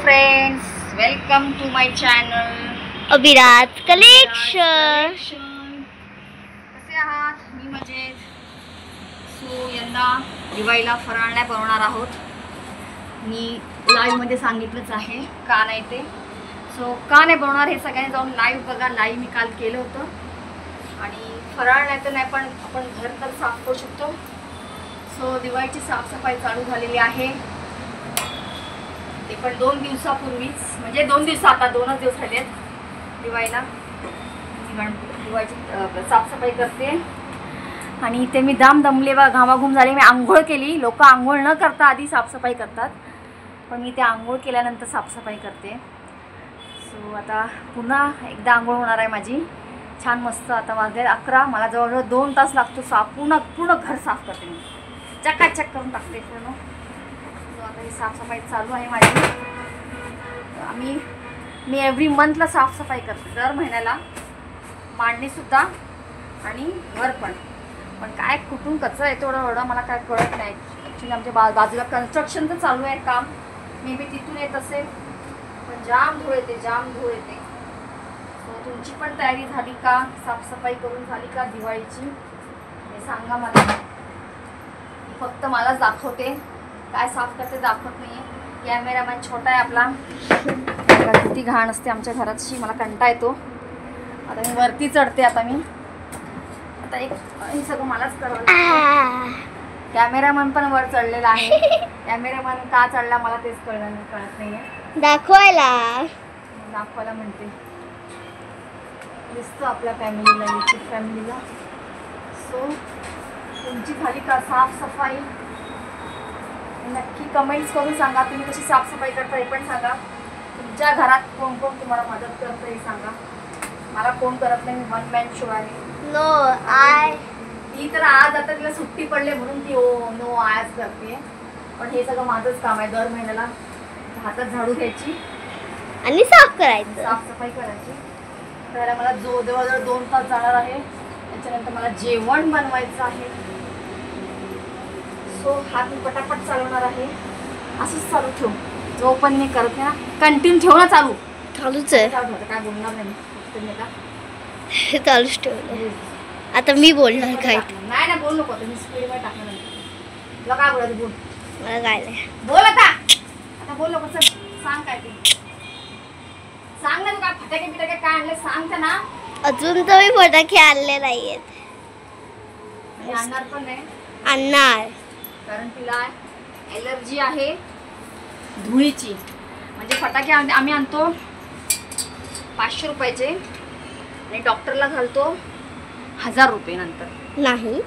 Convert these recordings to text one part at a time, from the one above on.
Friends, welcome to my channel Abhiraj collection. कसे आहात? मी मजेत. सो यंदा दिवाळीला फराळ नाही बनवणार आहोत. मी लाईव्हमध्ये सांगितलंच आहे का नाही ते. सो का नाही बनवणार हे सगळ्यांनी जाऊन लाईव्ह बघा. लाईव्ह मी काल केलं होतं आणि फराळ नाही तर नाही पण आपण घर तर साफ करू शकतो. सो दिवाळीची साफसफाई चालू झालेली आहे. ते पण 2 दिवसापूर्वीच, म्हणजे 2 दिवस, आता 2च दिवस झाले आहेत दिवाळीला. दिवाळीची साफसफाई करते आणि इथे मी दमले व घामाघूम झाले. मी आंघोळ केली. लोक आंघोळ न करता आधी साफसफाई करतात, पण मी ते आंघोळ केल्यानंतर साफसफाई करते. सो आता पुन्हा एकदा आंघोळ होणार आहे माझी छान मस्त. आता वाजले 11. मला जवळजवळ 2 तास लागतो पूर्ण घर साफ करते. मी चकाचक करून टाकते पूर्ण. आता ही साफसफाई चालू आहे माझी. मी एव्हरी मंथला साफसफाई करते, दर महिन्याला. मांडणीसुद्धा आणि घर पण काय कुठून कचरा येतो एवढं मला काय कळत नाही. ॲक्च्युली आमच्या बाजूला कन्स्ट्रक्शनचं चालू आहे काम. मे बी तिथून येत असेल, पण जाम धूळ येते. सो तुमची पण तयारी झाली का? साफसफाई करून झाली का दिवाळीची? हे सांगा मला. फक्त मलाच दाखवते, काय साफ करते दाखवत नाही आहे. कॅमेरामॅन छोटा आहे आपला. किती घाण असते आमच्या घराची, मला कंटाळा येतो. आता मी वरती चढते. आता हे सगळं मलाच करावं. कॅमेरामॅन पण वर चढलेला आहे. कॅमेरामॅन का चढला मला तेच कळत नाही आहे. दाखवायला म्हणते. दिसतो आपल्या फॅमिलीला, यूट्यूब फॅमिलीला. सो तुमची झाली का साफसफाई? नक्की कमेंट्स करून सांगा. तुम्ही कशी साफसफाई करता हे पण सांगा. तुमच्या घरात कोण कोण तुम्हाला मदत करतं हे सांगा. मला कोण करत नाही. मी वन मॅन शो आहे. ती तर आज आता तिला सुट्टी पडले म्हणून ती नो आज करते, पण हे सगळं माझंच काम आहे. दर महिन्याला हातात झाडू घ्यायची आणि साफसफाई करायची. त्याला मला जवळजवळ 2 तास जाणार आहे. त्याच्यानंतर मला जेवण बनवायचं आहे. सो हात मी पटापट चालवणार आहे. असंच चालू ठेव. जो पण मी करते ना कंटिन्यू ठेव ना. चालूच आहे. काय बोलणार नाही. चालूच ठेवलं. आता मी बोलणार काय? नाही बोल नको. तुम्ही स्पीडमध्ये टाकणार नाही. तुला काय बोलायचं बोल. मला काय नाही बोल. आता बोल नको. चल सांग काय ते. सांग ना. तू काय फटाके काय आणले सांगता ना. अजून तर मी फटाके आणले नाहीयेत. आणणार पण नाही. आणणार कारण तिला ॲलर्जी आहे धुळीची. म्हणजे फटाके आम्ही आणतो 500 रुपयाचे आणि डॉक्टरला घालतो 1000 रुपये नंतर. नाही,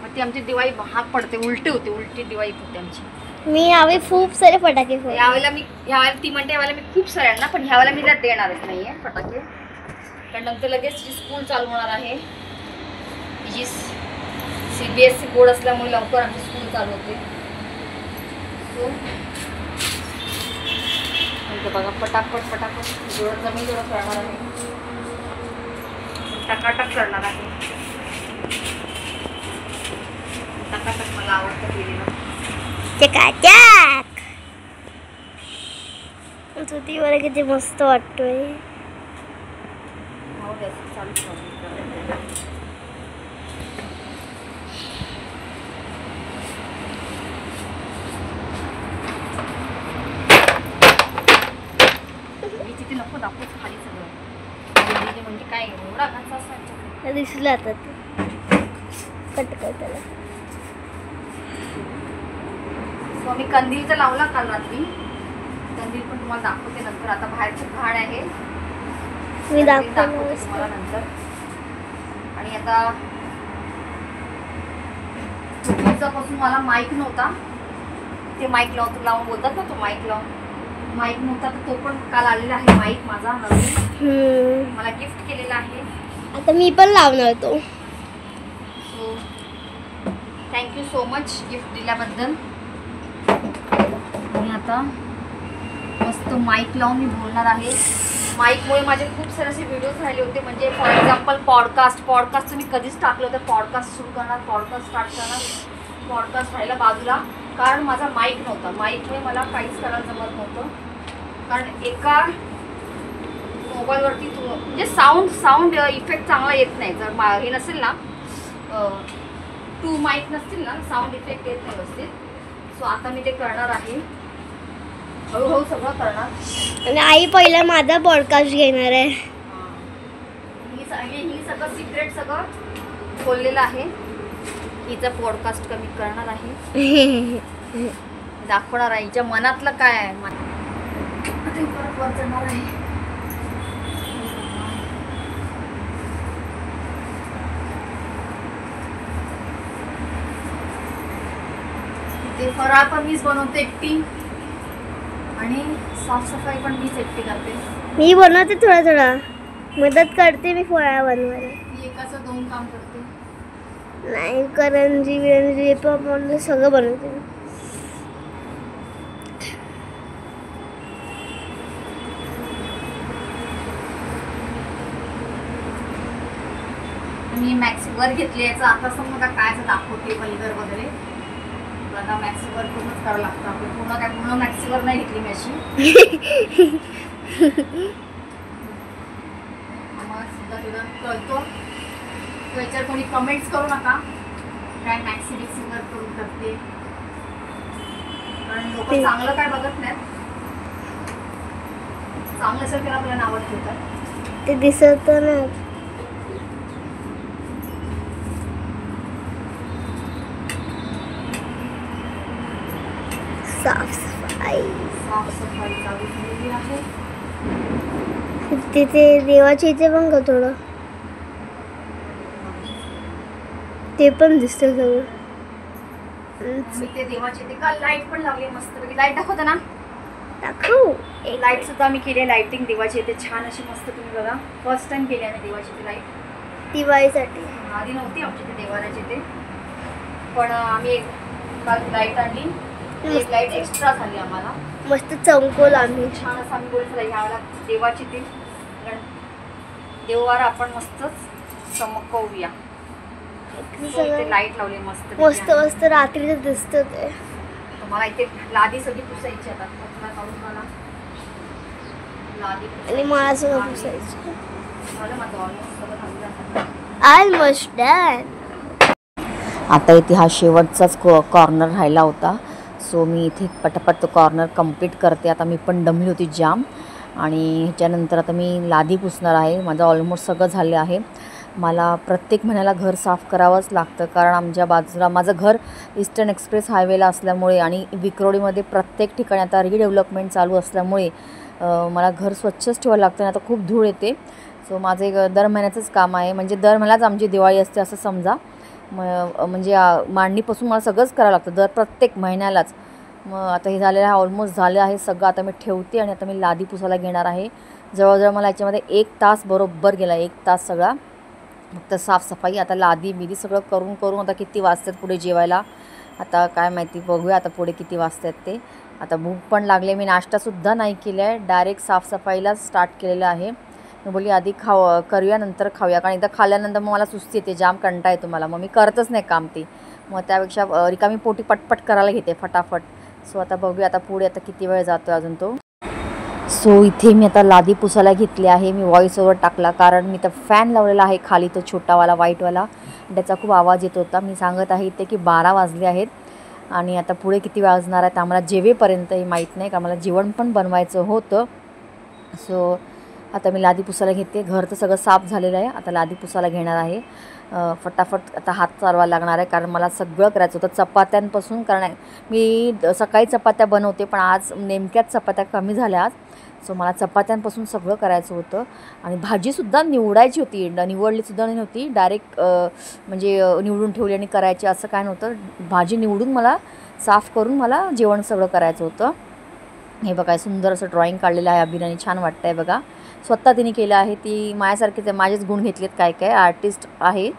मग ती आमची दिवाळी महाग पडते. उलटी दिवाळी होते आमची. मी यावेळी खूप सारे फटाके ह्यावेळेला ती म्हणते यावेळेला मी खूप सारे आणणार, पण ह्यावेळेला मी त्यात देणारच नाही आहे फटाके. कारण नंतर लगेच स्कूल चालू होणार आहे. तिची CBSE बोर्ड असल्यामुळे लवकर आमची स्कूल चालू होते. बघा पटापट जेवढं जमीन तेवढं करणार आहे. टकाटक करणार आहे. टकाटक मला आवडतं केलेलं. वर किती मस्त वाटतोय. चालू तिथे नको दाखवूच खाली सगळं. म्हणजे काय एवढा घास असायचा दिसलं आता कट कर त्याला. सो मी कंदीलचा लावला काल रात्री. कंदील पण तुम्हाला दाखवते नंतर. आता बाहेरचं घाण आहे, मी दाखवते तुम्हाला नंतर. आणि आता दिवसापासून मला माईक नव्हता. ते माईक लावून बोलतात ना, तो माईक नव्हता तर तो पण काल आलेला आहे. माईक माझा नवीन मला गिफ्ट केलेला आहे. आता मी पण लावणार तो. So thank you so much gift दिल्याबद्दल. आणि आता मस्त माईक लावून मी बोलणार आहे. माईकमुळे माझे खूप सारे असे व्हिडिओज राहिले होते. म्हणजे फॉर एक्झाम्पल पॉडकास्ट मी कधीच टाकलं होतं. पॉडकास्ट सुरू करणार, पॉडकास्ट स्टार्ट करणार, पॉडकास्ट राहिला बाजूला. कारण माझा माईक नव्हता. माईकमुळे मला काहीच करायला जमत नव्हतं. कारण एका मोबाईलवरती म्हणजे साऊंड इफेक्ट चांगला येत नाही. जर हे नसेल ना, 2 माईक नसतील ना, साऊंड इफेक्ट येत नाही व्यवस्थित. सो आता मी ते करणार आहे, हळूहळू सगळं करणार. आणि आई पहिला माझा पॉडकास्ट घेणार आहे. ही सगळं सिक्रेट सगळं बोललेलं आहे. हिचा पॉडकास्ट कमी करणार आहे, दाखवणार आहे हिच्या मनातलं काय आहे. परत वर चढणार आहे. ते फराळ पण मीच बनवते एकटी आणि साफसफाई पण मीच एकटी करते. मी बनवते थोडा थोडा, मदत करते मी फळा बनवायला. एकाचं 2 काम करते. नाही, करंजी बिरंजी पण सगळं बनवते. मी मॅक्सीवर घेतली याचा आता समजा काय दाखवते पलीकडे वगैरे. आता मॅक्सीवर पूर्णच करावं लागतं आपलं. पूर्ण मॅक्सीवर नाही घेतली मी अशी. आम्हाला सुद्धा तिथं कळतो. त्याच्यावर कोणी कमेंट्स करू नका काय मॅक्सी बिक्सीवर करून करते, कारण लोक चांगलं काय बघत नाहीत. चांगलं असेल त्याला आपल्याला नावं ठेवतात. ते दिसत ना. साफसफाई चालू झालेली आहे. तिथे देवाच्या इथे पण का थोडं ते पण दिसतं सगळं. मी ते देवाचे ते काल लाईट पण लावली मस्तपैकी. लाईट दाखवते ना, दाखव. एक लाईट सुद्धा मी केली, लाईटिंग देवाची येते छान अशी मस्त. तुम्ही बघा, फर्स्ट टाइम केली आहे देवाची ती लाईट. दिवाळीसाठी आधी नव्हती आमच्या ते देवाऱ्याची ते, पण आम्ही काल लाईट आणली. एक लाईट एक्स्ट्रा झाली आम्हाला, मस्त चमकवलं आम्ही. छान असं आम्ही बोलतो ह्यावेळेला देवाची ती देववारा आपण मस्तच चमकवूया. इथे लाईट लावली मस्त मस्त मस्त रात्रीचं दिसतं ते. तुम्हाला इथे लादी सगळी पुसायची आता. कचरा काढून मला लादी आणि मला सगळं पुसायचं. झालं माझं ऑलमोस्ट सगळं झालं. Almost done. आता इथे हा शेवटचाच कॉर्नर राहिला होता. सो मी इथे पटापट तो कॉर्नर कंप्लीट करते. आता मी पण दमली होती जाम. आणि ह्याच्यानंतर आता मी लादी पुसणार आहे. माझं ऑलमोस्ट सगळं झालं आहे. मला प्रत्येक महिन्याला घर साफ करावंच लागतं, कारण आमच्या बाजूला माझं घर ईस्टर्न एक्सप्रेस हायवेला असल्यामुळे आणि विक्रोळीमध्ये प्रत्येक ठिकाणी आता रिडेव्हलपमेंट चालू असल्यामुळे मला घर स्वच्छच ठेवावं लागतं. आता खूप धूळ येते. सो माझं एक दर महिन्याचंच काम आहे. म्हणजे दर महिन्यालाच आमची दिवाळी असते असं समजा. म्हणजे मांडणीपासून मला सगळंच करावं लागतं दर प्रत्येक महिन्यालाच. मग आता हे झालेलं आहे, ऑलमोस्ट झालं आहे सगळं. आता मी ठेवते आणि आता मी लादी पुसायला घेणार आहे. जवळजवळ मला याच्यामध्ये 1 तास बरोबर गेला. 1 तास सगळा फक्त साफसफाई. आता लादी बिदी सगळं करून करून आता किती वाजतात पुढे जेवायला आता काय माहिती, बघूया आता पुढे किती वाजतात ते. आता भूक पण लागले. मी नाश्तासुद्धा नाही केला आहे, डायरेक्ट साफसफाईला स्टार्ट केलेलं आहे. मी बोलली आधी करूया नंतर खाऊया, कारण एकदा खाल्ल्यानंतर मग मला सुस्ती येते, जाम कंटाळा येतो मला. मग मी करतच नाही काम ते. मग त्यापेक्षा रिकामी पोटी पटपट करायला घेते फटाफट. सो आता बघूया आता पुढे आता किती वेळ जातो अजून तो. सो इथे मी आता लादी पुसायला घेतली आहे. मी व्हॉइस ओव्हर टाकला, कारण मी तर फॅन लावलेला आहे खाली, तो छोटावाला व्हाईटवाला. त्याचा खूप आवाज येत होता. मी सांगत आहे इथे की 12 वाजले आहेत आणि आता पुढे किती वाजणार आहेत आम्हाला जेवेपर्यंत हे माहीत नाही, कारण मला जेवण पण बनवायचं होतं. सो आता मी लादी पुसायला घेते. घर तर सगळं साफ झालेलं आहे. आता लादी पुसायला घेणार आहे. फटाफट आता हात चालवायला लागणार आहे, कारण मला सगळं करायचं होतं चपात्यांपासून. कारण मी सकाळी चपात्या बनवते, पण आज नेमक्याच चपात्या कमी झाल्या आज. सो मला चपात्यांपासून सगळं करायचं होतं. आणि भाजीसुद्धा निवडायची होती, निवडलीसुद्धा नव्हती. डायरेक्ट म्हणजे निवडून ठेवली आणि करायची असं काय नव्हतं. भाजी निवडून मला साफ करून मला जेवण सगळं करायचं होतं. हे बघा सुंदर असं ड्रॉइंग काढलेलं आहे अभिनयने, छान वाटतं आहे बघा. स्वतः तिने केलं आहे. ती माझ्यासारखीच आहे, माझेच गुण घेतलेत. काय काय आर्टिस्ट आहे,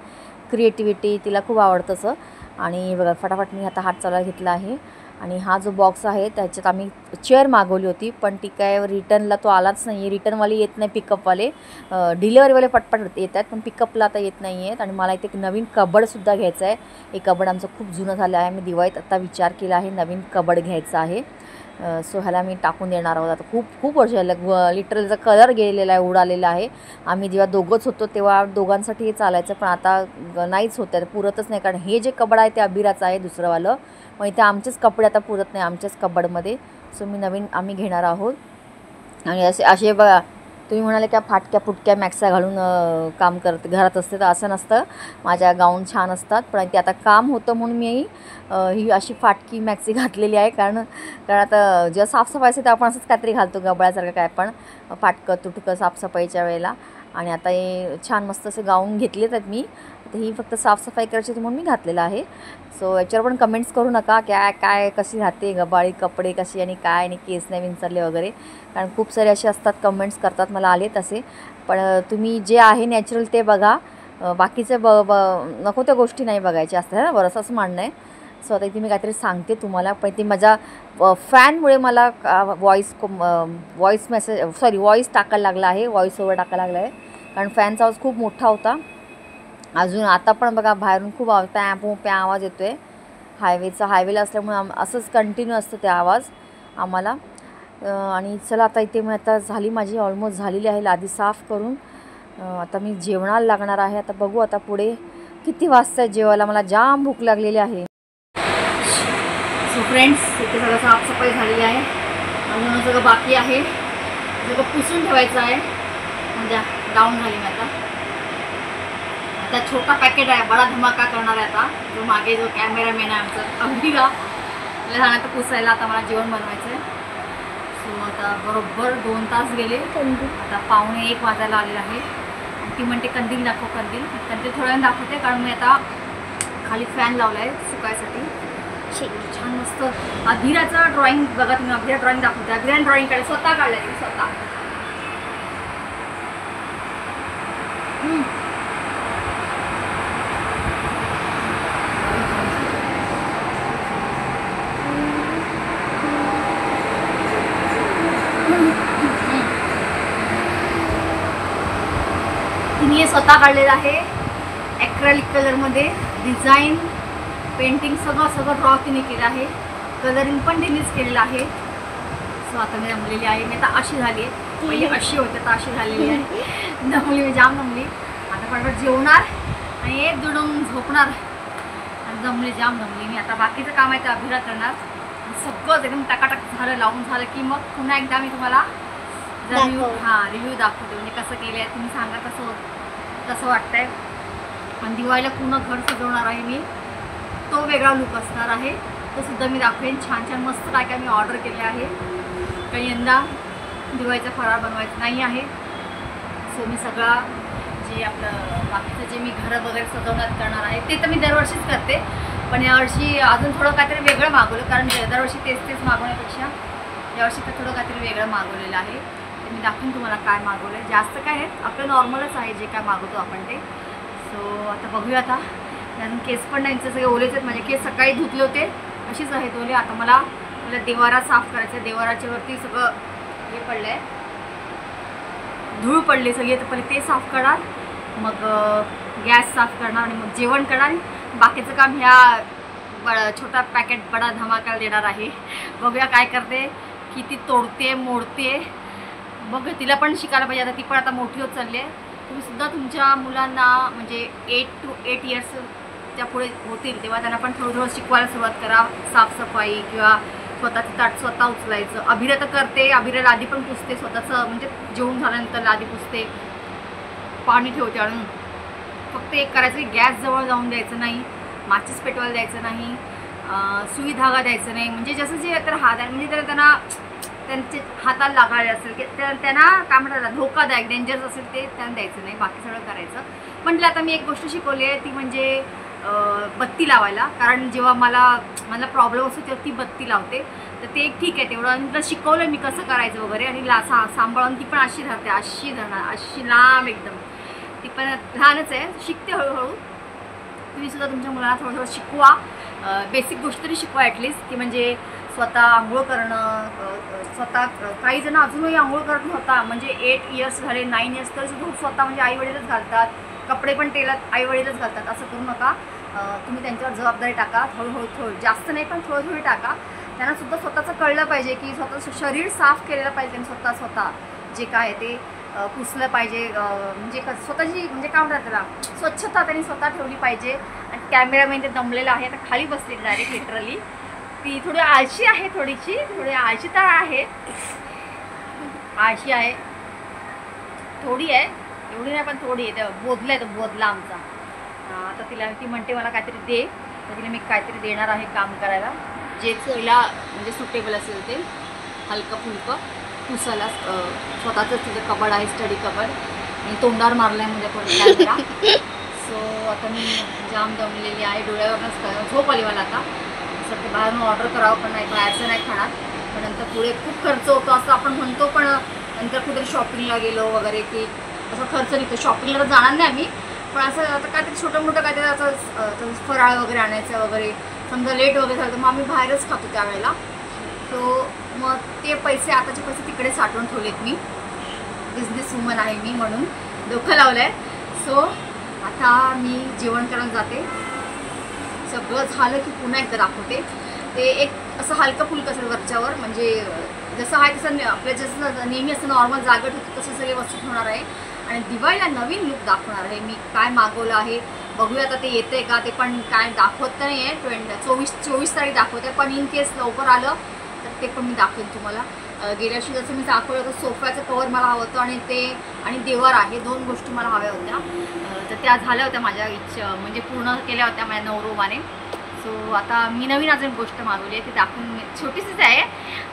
क्रिएटिव्हिटी तिला खूप आवडतं असं. आणि बघा फटाफट मी आता हात चालवायला घेतला आहे. आणि हा जो बॉक्स आहे त्याच्यात आम्ही चेअर मागवली होती, पण ती काय रिटर्नला तो आलाच नाही आहे. रिटर्नवाले येत नाही, पिकअपवाले डिलेवरीवाले पटपट येत आहेत, पण पिकअपला आता येत नाही आहेत. आणि मला इथे एक नवीन कबडसुद्धा घ्यायचं आहे. हे कबड आमचं खूप जुनं झालं आहे. मी दिवाळीत आता विचार केला आहे नवीन कबड घ्यायचं आहे. सो ह्याला मी टाकून देणार आहोत. आता खूप खूप वर्ष लिटरलचा कलर गेलेला आहे, उडालेला आहे. आम्ही जेव्हा दोघंच होतो तेव्हा दोघांसाठी हे चालायचं, पण आता नाहीच होतं आहे, पुरतच नाही. कारण हे जे कबड आहे ते अभिराचं आहे दुसरंवालं, मग इथे आमचेच कपडे आता पुरत नाही आमच्याच कबडमध्ये. सो मी नवीन आम्ही घेणार आहोत. आणि असे बघा, तुम्ही म्हणाले का फाटक्या फुटक्या मॅक्सा घालून काम करते घरात असते, तर असं नसतं. माझ्या गाऊन छान असतात, पण ते आता काम होतं म्हणून मी ही अशी फाटकी मॅक्सी घातलेली आहे. कारण आता जेव्हा साफसफाई असते तर आपण असंच काहीतरी घालतो गबळ्यासारखं, काय पण फाटकं तुटकं साफसफाईच्या वेळेला. आणि आता हे छान मस्त असे गाऊन घेतलेत आहेत मी. तर ही फक्त साफसफाई करायची होती म्हणून मी घातलेलं आहे. सो याच्यावर पण कमेंट्स करू नका काय कशी राहते गबाळी कपडे कशी आणि काय आणि केस नाही विंचरले वगैरे, कारण खूप सारे असे असतात कमेंट्स करतात, मला आले तसे. पण तुम्ही जे आहे नॅचरल ते बघा, बाकीचे नको त्या गोष्टी नाही बघायच्या असतात ना, बरंच असं म्हणणं आहे. सो आता इथे मी काहीतरी सांगते तुम्हाला, पण ते माझ्या फॅनमुळे मला व्हॉईस टाकायला लागला आहे, व्हॉईस ओव्हर टाकायला लागला आहे. कारण फॅनचा आवाज खूप मोठा होता. अजून आता पण बघा बाहेरून खूप प्या आवाज येतो आहे. हायवेला असल्यामुळे असंच कंटिन्यू असतं ते आवाज आम्हाला. आणि चला आता इथे मी आता झाली माझी ऑलमोस्ट झालेली आहे लादी साफ करून. आता मी जेवणाला लागणार आहे. आता बघू आता पुढे किती वाजता जेवायला, मला जाम भूक लागलेली आहे. सो फ्रेंड्स, इथे सगळं साफसफाई झालेली आहे, अजून सगळं बाकी आहे, सगळं पुसून ठेवायचं आहे. म्हणजे डाऊन झाली मी आता छोटा पॅकेट आहे, बडा धमाका करणार आहे आता. जो मागे जो कॅमेरामॅन आहे आमचा अभिरा, मला सांगतो पुसायला. आता मला जेवण बनवायचं आहे. सो आता बरोबर 2 तास गेले, आता 1:45 वाजायला आलेला आहे. आणि ती म्हणते कंदील दाखव, कंदील थोड्या वेळाने दाखवते. कारण मी आता खाली फॅन लावला आहे सुकायसाठी. छान मस्त अभिराचं ड्रॉइंग बघा तुम्ही, अभिरा ड्रॉइंग दाखवते. अभिराने ड्रॉइंग काढले, स्वतः काढलं आहे स्वतः. तिने हे स्वतः काढलेलं आहे ॲक्रेलिक कलरमध्ये. डिझाईन पेंटिंग सगळं ड्रॉ तिने केलं आहे. कलरिंग पण तिनेच केलेलं आहे. सो आता मी जमलेली आहे. मी आता अशी झाली आहे, पहिले अशी होते आता अशी झालेली आहे. मी जाम जमली. आता पटपट जेवणार आणि एक दुडून झोपणार आणि जाम जमली मी. आता बाकीचं काम आहे ते अभिरा करणार. सगळं एकदम टकाटक झालं, लावून झालं की मग पुन्हा एकदा मी तुम्हाला रिव्ह्यू दाखवते. म्हणजे कसं केलं आहे तुम्ही सांगा, कसं वाटतंय. आणि दिवाळीला पूर्ण घर सजवणार आहे मी, तो वेगळा लुक असणार आहे, तो सुद्धा मी दाखवेन. छान छान मस्त काय मी ऑर्डर केले आहे. काही यंदा दिवाळीचा फराळ बनवायचं नाही आहे. सो मी सगळा जे आपलं बाकीचं जे मी घरं वगैरे सजवण्यात करणार आहे ते तर मी दरवर्षीच करते, पण यावर्षी अजून थोडं काहीतरी वेगळं मागवलं. कारण दरवर्षी तेच मागवण्यापेक्षा यावर्षी तर थोडं काहीतरी वेगळं मागवलेलं आहे. ते मी दाखवून तुम्हाला काय मागवलं आहे. जास्त काय आहे आपलं नॉर्मलच आहे जे काय मागवतो आपण ते. सो आता बघूया. आता अजून केस पण नाही, सगळे ओलेच आहेत माझे केस. सकाळी धुतले होते अशीच आहेत ओले. आता मला देवारा साफ करायचं आहे. देवाराच्या वरती सगळं हे पडलं आहे, धूळ पडले सगळे. तर पहिले ते साफ करणार, मग गॅस साफ करणार आणि मग जेवण करणार. बाकीचं काम ह्या छोटा पॅकेट बडा धमाका देणार आहे. बघूया काय करते, किती तोडते मोडते. बघ तिला पण शिकायला पाहिजे. आता ती पण आता मोठी होत चालली आहे. तुम्ही सुद्धा तुमच्या मुलांना म्हणजे 8 to 8 इयर्सच्या पुढे होतील तेव्हा त्यांना पण थोडं शिकवायला सुरुवात करा. साफसफाई किंवा स्वतःचं ताट स्वतः उचलायचं. अभिरा तर करते, अभिरा लादी पण पुसते स्वतःचं, म्हणजे जेवून झाल्यानंतर लादी पुसते, पाणी ठेवते आणून. फक्त एक करायचं की गॅस जवळ जाऊन द्यायचं नाही, माचीस पेटवायला द्यायचं नाही, सुई धागा द्यायचं नाही. म्हणजे जसं जे तर हात आहे म्हणजे त्यांना त्यांचे हाताला लागायला असेल की त्यांना काय म्हणतात धोकादायक डेंजरस असेल ते त्यांना द्यायचं नाही. बाकी सगळं करायचं. म्हटलं आता मी एक गोष्ट शिकवली आहे ती म्हणजे बत्ती लावायला. कारण जेव्हा मला प्रॉब्लेम असतो तेव्हा ती बत्ती लावते. तर ते एक ठीक आहे तेवढं. आणि तिला शिकवलं मी कसं करायचं वगैरे. आणि सांभाळून ती पण अशी राहते, अशी धरणार, अशी लांब एकदम. ती पण लहानच आहे, शिकते हळूहळू. तुम्ही सुद्धा तुमच्या मुलांना थोडं शिकवा, बेसिक गोष्ट तरी शिकवा ॲटलिस्ट. की म्हणजे स्वतः आंघोळ करणं, स्वतः काही जण अजूनही आंघोळ करत नव्हता. म्हणजे 8 इयर्स झाले, 9 इयर्स तरी सुद्धा स्वतः म्हणजे आईवडीलच घालतात. कपडे पण तेलात आईवडीलच घालतात. असं करू नका. तुम्ही त्यांच्यावर जबाबदारी टाका. हळूहळू जास्त नाही पण थोडी टाका. त्यांना सुद्धा स्वतःचं कळलं पाहिजे की स्वतःचं शरीर साफ केलेलं पाहिजे आणि स्वतः जे काय ते पुसलं पाहिजे, म्हणजे स्वतःची म्हणजे काय म्हणतात त्याला स्वच्छता त्यांनी स्वतः ठेवली पाहिजे. आणि कॅमेरामॅन ते दमलेलं आहे, आता खाली बसली डायरेक्ट लिटरली. ती थोडी आळशी आहे, थोडी आळशी तर आहे, आळशी आहे थोडी आहे, एवढी नाही पण थोडी आहे. बोधला आहे तो बोधला आमचा. आता ती म्हणते मला काहीतरी दे, तर तिला मी काहीतरी देणार आहे काम करायला, जे तिला म्हणजे सुटेबल असेल ते हलकं फुलकं पुसायला. स्वतःचं तिचं कबड आहे, स्टडी कबड, आणि तोंडावर मारलं आहे म्हणजे आपण कॅमेरा. सो आता मी जाम दमलेली आहे, डोळ्यावरच झोप आली मला आता. असं ते बाहेरून ऑर्डर करावं पण नाही, बाहेरचं नाही खाणार. पण नंतर पुढे खूप खर्च होतो असं आपण म्हणतो, पण नंतर कुठेतरी शॉपिंगला गेलो वगैरे की असं खर्च निघतो. शॉपिंगला तर जाणार नाही आम्ही, पण असं आता काहीतरी छोटं मोठं काहीतरी असं फराळ वगैरे आणायचं वगैरे, समजा लेट वगैरे झालं तर मग आम्ही बाहेरच खातो त्यावेळेला. सो मग ते पैसे, आताचे पैसे तिकडे साठवून ठेवलेत मी. बिझनेस वुमन आहे मी म्हणून डोकं लावलं आहे. सो आता मी जेवण करायला जाते. सगळं झालं की पुन्हा एकदा दाखवते. ते एक असं हलकं फुलकं असेल वरच्यावर, म्हणजे जसं आहे तसं आपल्या जसं नेहमी असं नॉर्मल जागेत होतं तसं सगळे वस्तू ठेवणार आहे. आणि दिवाळीला नवीन लुक दाखवणार आहे. मी काय मागवलं आहे बघूया आता ते येतं आहे का, ते पण काय दाखवत तर नाही आहे. 24 तारीख दाखवते, पण इन केस लवकर आलं तर ते पण मी दाखवेन तुम्हाला. गेल्या वर्षी जसं मी दाखवलं होतं सोफ्याचं कवर मला हवं होतं, आणि ते आणि देवर आहे, 2 गोष्टी मला हव्या होत्या. तर त्या झाल्या होत्या माझ्या इच्छा, म्हणजे पूर्ण केल्या होत्या माझ्या नवरोबाने. सो आता मी नवीन अजून गोष्ट मागवली आहे, ती दाखवून छोटीशीच आहे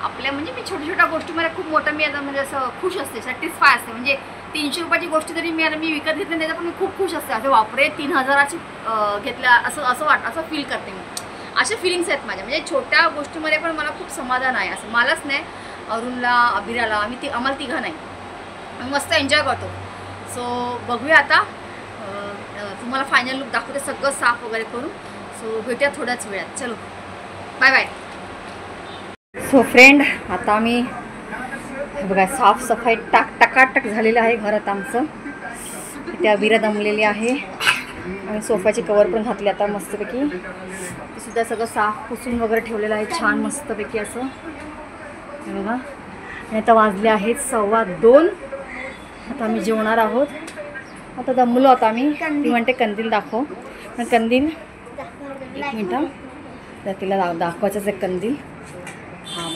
आपल्या. म्हणजे मी छोट्या गोष्टी मला खूप मोठं मी आता म्हणजे असं खुश असते, सॅटिस्फाय असते. म्हणजे 300 रुपयाची गोष्ट जरी मी विकत घेतली त्याचा पण मी खूप खुश असते. असे वापरे 3000ची घेतल्या असं फील करते मी. असे फिलिंग्स आहेत माझ्या. म्हणजे छोट्या गोष्टीमध्ये पण मला खूप समाधान आहे. असं मलाच नाही, अरुणला, अभिराला, आम्हाला तिघा नाही, आम्ही मस्त एन्जॉय करतो. सो बघूया आता, तुम्हाला फायनल लुक दाखवते सगळं साफ वगैरे करून. सो भेटूया थोड्याच वेळात. चलो बाय बाय. सो फ्रेंड, आता आम्ही बघा साफसफाई टकाटक झालेलं आहे घरात आमचं. इथे अभिरा दमलेली आहे आणि सोफ्याचे कवर पण घातले आता मस्तपैकी. ते सुद्धा सगळं साफ पुसून वगैरे ठेवलेलं आहे छान मस्तपैकी असं हे बघा. आणि आता वाजले आहेत 2:15. आता आम्ही जेवणार आहोत. आता दमलो आता आम्ही. ती म्हणते कंदील दाखव, पण कंदील 1 मिनटं तर तिला दाखवायचंच आहे कंदील. हां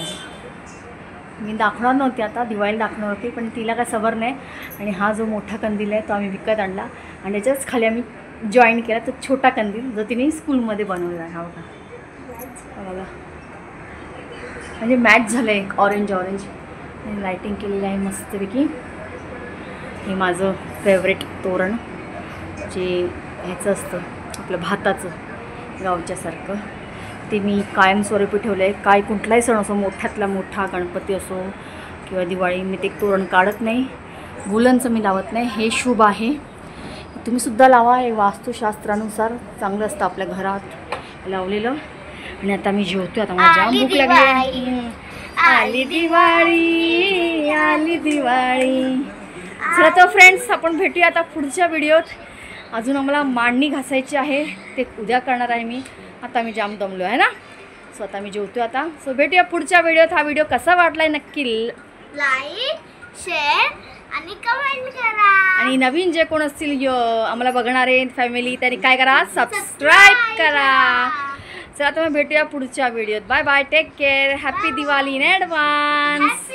मी दाखवणार नव्हती, आता दिवाळीला दाखवणार होती, पण तिला काय सबर नाही. आणि हा जो मोठा कंदील आहे तो आम्ही विकत आणला आणि त्याच्याच खाली आम्ही जॉईन केला तो छोटा कंदील जो तिने स्कूलमध्ये बनवला आहे. हा बघा, म्हणजे मॅच झालं आहे ऑरेंज आणि लाईटिंग केलेलं आहे मस्तपैकी. हे माझं फेवरेट तोरण, जे ह्याचं असतं आपलं भाताचं गावच्यासारखं, ते मी कायमस्वरूपी ठेवलं आहे. काय कुठलाही सण असो, मोठ्यातला मोठा गणपती असो किंवा दिवाळी, मी ते तोरण काढत नाही. गुलांचं मी लावत नाही. हे शुभ आहे, तुम्हीसुद्धा लावा. हे वास्तुशास्त्रानुसार चांगलं असतं आपल्या घरात लावलेलं. आणि आता मी जेवतो. आता मला जाम भूक लागली. आली दिवाळी, आली दिवाळी. चला तर फ्रेंड्स, आपण भेटूया आता पुढच्या व्हिडिओत. अजून आम्हाला मांडणी घासायची आहे, ते उद्या करणार आहे मी. आता मी जाम दमलो आहे ना. सो आता मी जेवतो आता. सो भेटूया पुढच्या व्हिडिओत. हा व्हिडिओ कसा वाटलाय नक्की लाईक, शेअर आणि कमेंट करा. आणि नवीन जे कोण असतील आम्हाला बघणारे फॅमिली, त्यांनी काय करा, सबस्क्राईब करा. चला तुम्ही भेटूया पुढच्या व्हिडिओत. Bye bye, take care, happy Diwali in advance.